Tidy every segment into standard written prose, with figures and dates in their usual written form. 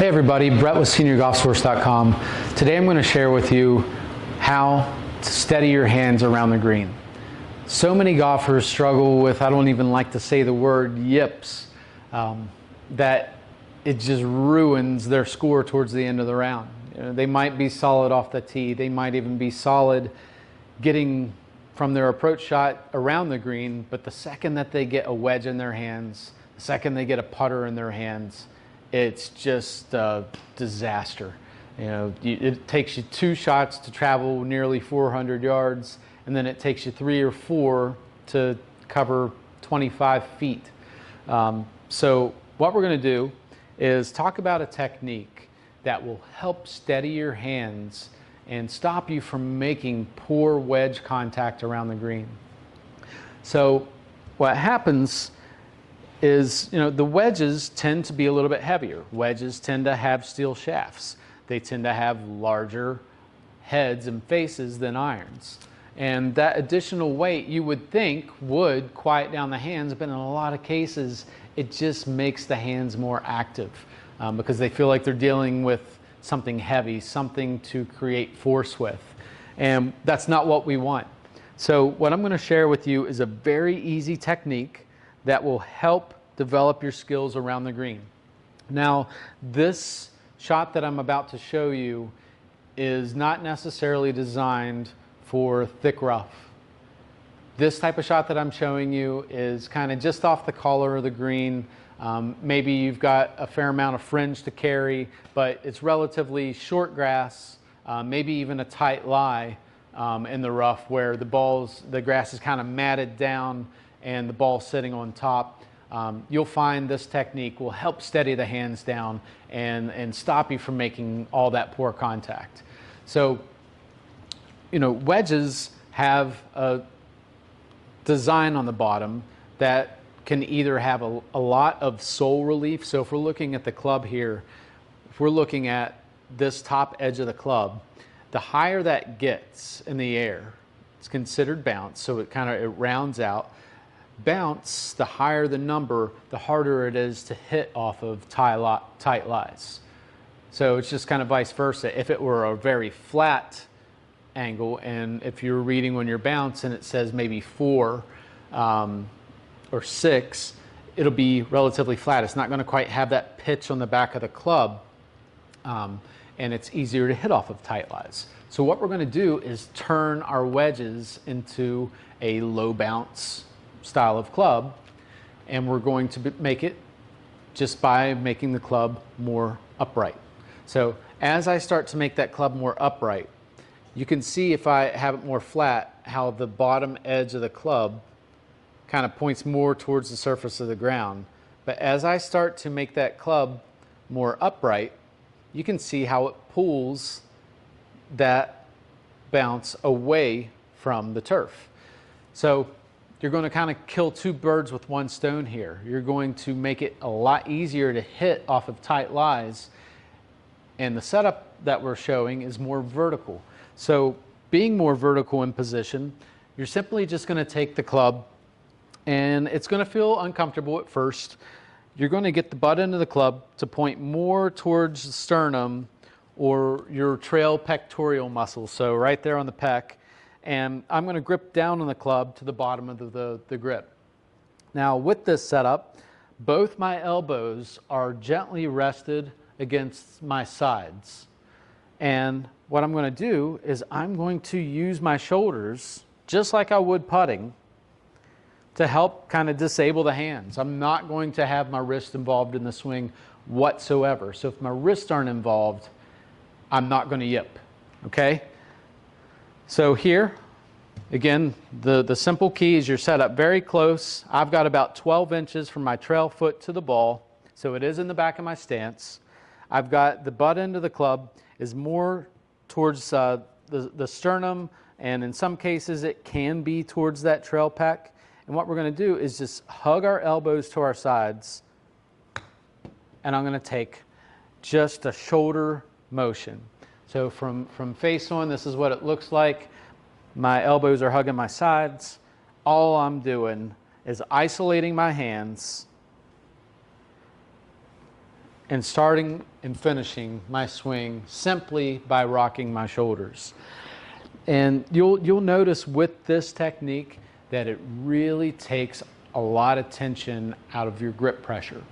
Hey everybody, Brett with SeniorGolfSource.com. Today I'm going to share with you how to steady your hands around the green. So many golfers struggle with, I don't even like to say the word yips, that it just ruins their score towards the end of the round. You know, they might be solid off the tee, they might even be solid getting from their approach shot around the green, but the second that they get a wedge in their hands, the second they get a putter in their hands, it's just a disaster. You know, it takes you 2 shots to travel nearly 400 yards, and then it takes you 3 or 4 to cover 25 feet. So what we're going to do is talk about a technique that will help steady your hands and stop you from making poor wedge contact around the green. So what happens is, you know, the wedges tend to be a little bit heavier. Wedges tend to have steel shafts. They tend to have larger heads and faces than irons. And that additional weight you would think would quiet down the hands, but in a lot of cases, it just makes the hands more active because they feel like they're dealing with something heavy, something to create force with. And that's not what we want. So what I'm going to share with you is a very easy technique that will help develop your skills around the green. Now, this shot that I'm about to show you is not necessarily designed for thick rough. This type of shot that I'm showing you is kind of just off the collar of the green. Maybe you've got a fair amount of fringe to carry, but it's relatively short grass, maybe even a tight lie in the rough where the grass is kind of matted down and the ball's sitting on top. You'll find this technique will help steady the hands down and stop you from making all that poor contact. So, you know, wedges have a design on the bottom that can either have a lot of sole relief. So if we're looking at the club here, if we're looking at this top edge of the club, the higher that gets in the air, it's considered bounce, so it rounds out. Bounce, the higher the number, the harder it is to hit off of tight lies. So it's just kind of vice versa. If it were a very flat angle, and if you're reading when you're bounce and it says maybe 4 or 6, it'll be relatively flat. It's not going to quite have that pitch on the back of the club, and it's easier to hit off of tight lies. So what we're going to do is turn our wedges into a low bounce style of club, and we're going to make it just by making the club more upright. So as I start to make that club more upright, you can see if I have it more flat how the bottom edge of the club kind of points more towards the surface of the ground. But as I start to make that club more upright, you can see how it pulls that bounce away from the turf. So you're going to kind of kill 2 birds with 1 stone here. You're going to make it a lot easier to hit off of tight lies, and the setup that we're showing is more vertical. So being more vertical in position, you're simply just going to take the club, and it's going to feel uncomfortable at first. You're going to get the butt end of the club to point more towards the sternum or your trail pectoral muscle, so right there on the pec. And I'm going to grip down on the club to the bottom of the grip. Now with this setup, both my elbows are gently rested against my sides. And what I'm going to do is I'm going to use my shoulders, just like I would putting, to help kind of disable the hands. I'm not going to have my wrist involved in the swing whatsoever. So if my wrists aren't involved, I'm not going to yip, okay? So here, again, the simple key is you're set up very close. I've got about 12 inches from my trail foot to the ball, so it is in the back of my stance. I've got the butt end of the club is more towards the sternum, and in some cases it can be towards that trail pec. And what we're going to do is just hug our elbows to our sides, and I'm going to take just a shoulder motion. So from face on, this is what it looks like. My elbows are hugging my sides. All I'm doing is isolating my hands and starting and finishing my swing simply by rocking my shoulders. And you'll notice with this technique that it really takes a lot of tension out of your grip pressure.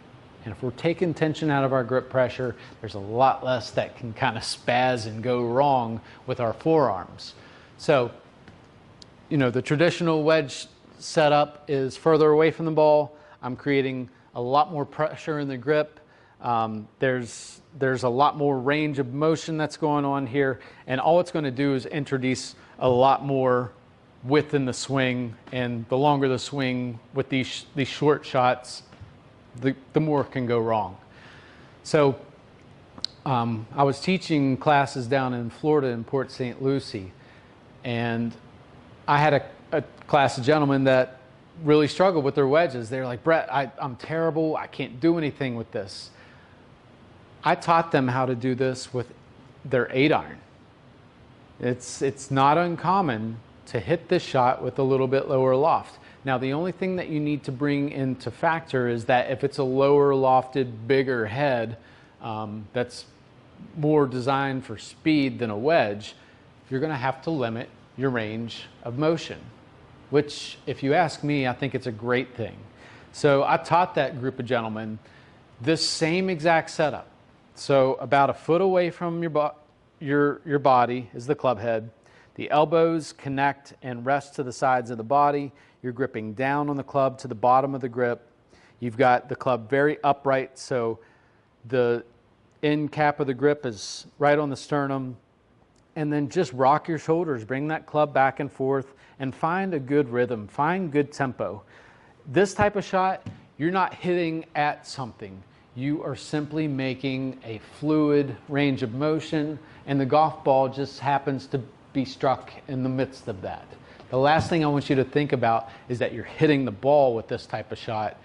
And if we're taking tension out of our grip pressure, there's a lot less that can kind of spaz and go wrong with our forearms. So, the traditional wedge setup is further away from the ball. I'm creating a lot more pressure in the grip. There's a lot more range of motion that's going on here, and all it's going to do is introduce a lot more width in the swing, and the longer the swing with these short shots, the more can go wrong. So I was teaching classes down in Florida in Port St. Lucie, and I had a class of gentlemen that really struggled with their wedges. They're like, Brett, I'm terrible. I can't do anything with this. I taught them how to do this with their 8-iron. It's not uncommon to hit this shot with a little bit lower loft. Now, the only thing that you need to bring into factor is that if it's a lower lofted, bigger head that's more designed for speed than a wedge, you're going to have to limit your range of motion, which, if you ask me, I think it's a great thing. So I taught that group of gentlemen this same exact setup. So about a foot away from your body is the club head. The elbows connect and rest to the sides of the body. You're gripping down on the club to the bottom of the grip. You've got the club very upright, so the end cap of the grip is right on the sternum. And then just rock your shoulders, bring that club back and forth, and find a good rhythm, find good tempo. This type of shot, you're not hitting at something. You are simply making a fluid range of motion, and the golf ball just happens to be struck in the midst of that. The last thing I want you to think about is that you're hitting the ball with this type of shot.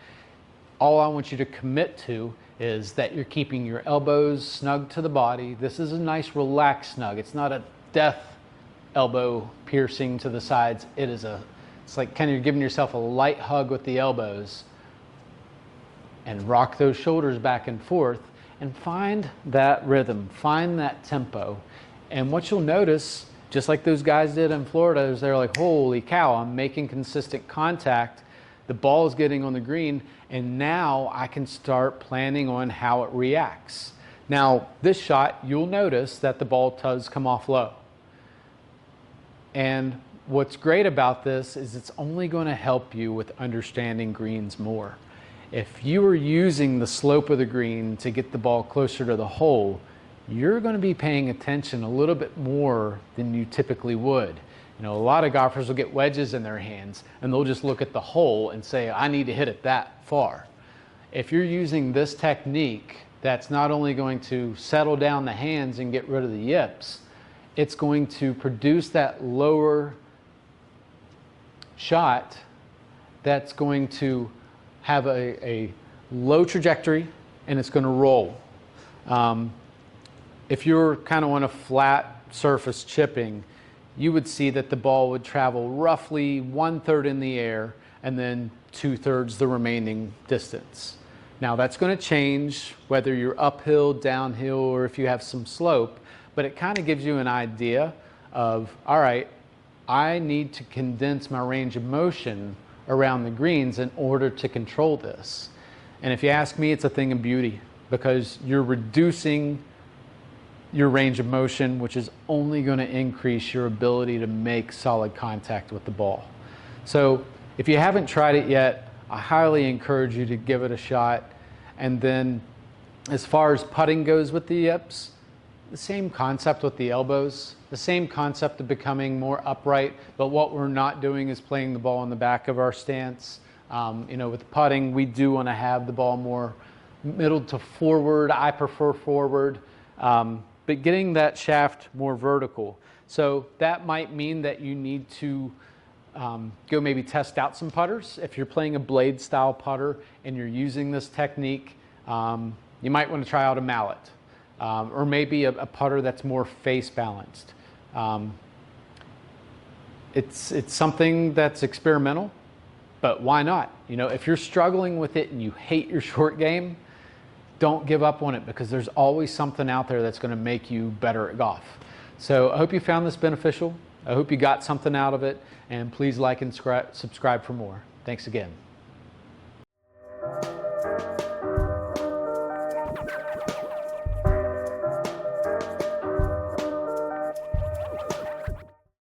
All I want you to commit to is that you're keeping your elbows snug to the body. This is a nice relaxed snug. It's not a death elbow piercing to the sides. It's like kind of you're giving yourself a light hug with the elbows, and rock those shoulders back and forth and find that rhythm, find that tempo. And what you'll notice, just like those guys did in Florida, is they're like, holy cow, I'm making consistent contact. The ball is getting on the green, and now I can start planning on how it reacts. Now, this shot, you'll notice that the ball does come off low. And what's great about this is it's only going to help you with understanding greens more. If you are using the slope of the green to get the ball closer to the hole, you're going to be paying attention a little bit more than you typically would. A lot of golfers will get wedges in their hands and they'll just look at the hole and say, I need to hit it that far. If you're using this technique, that's not only going to settle down the hands and get rid of the yips, it's going to produce that lower shot that's going to have a low trajectory, and it's going to roll. If you're kind of on a flat surface chipping, you would see that the ball would travel roughly 1/3 in the air and then 2/3 the remaining distance. Now that's going to change whether you're uphill, downhill, or if you have some slope, but it kind of gives you an idea of, all right, I need to condense my range of motion around the greens in order to control this. And if you ask me, it's a thing of beauty, because you're reducing your range of motion, which is only going to increase your ability to make solid contact with the ball. So if you haven't tried it yet, I highly encourage you to give it a shot. And then as far as putting goes with the yips, the same concept with the elbows, the same concept of becoming more upright, but what we're not doing is playing the ball in the back of our stance. With putting, we do want to have the ball more middle to forward. I prefer forward, but getting that shaft more vertical. So that might mean that you need to go maybe test out some putters. If you're playing a blade style putter and you're using this technique, you might want to try out a mallet. Or maybe a putter that's more face balanced. It's something that's experimental, but why not? If you're struggling with it and you hate your short game, don't give up on it, because there's always something out there that's going to make you better at golf. So I hope you found this beneficial. I hope you got something out of it, and please like and subscribe for more. Thanks again.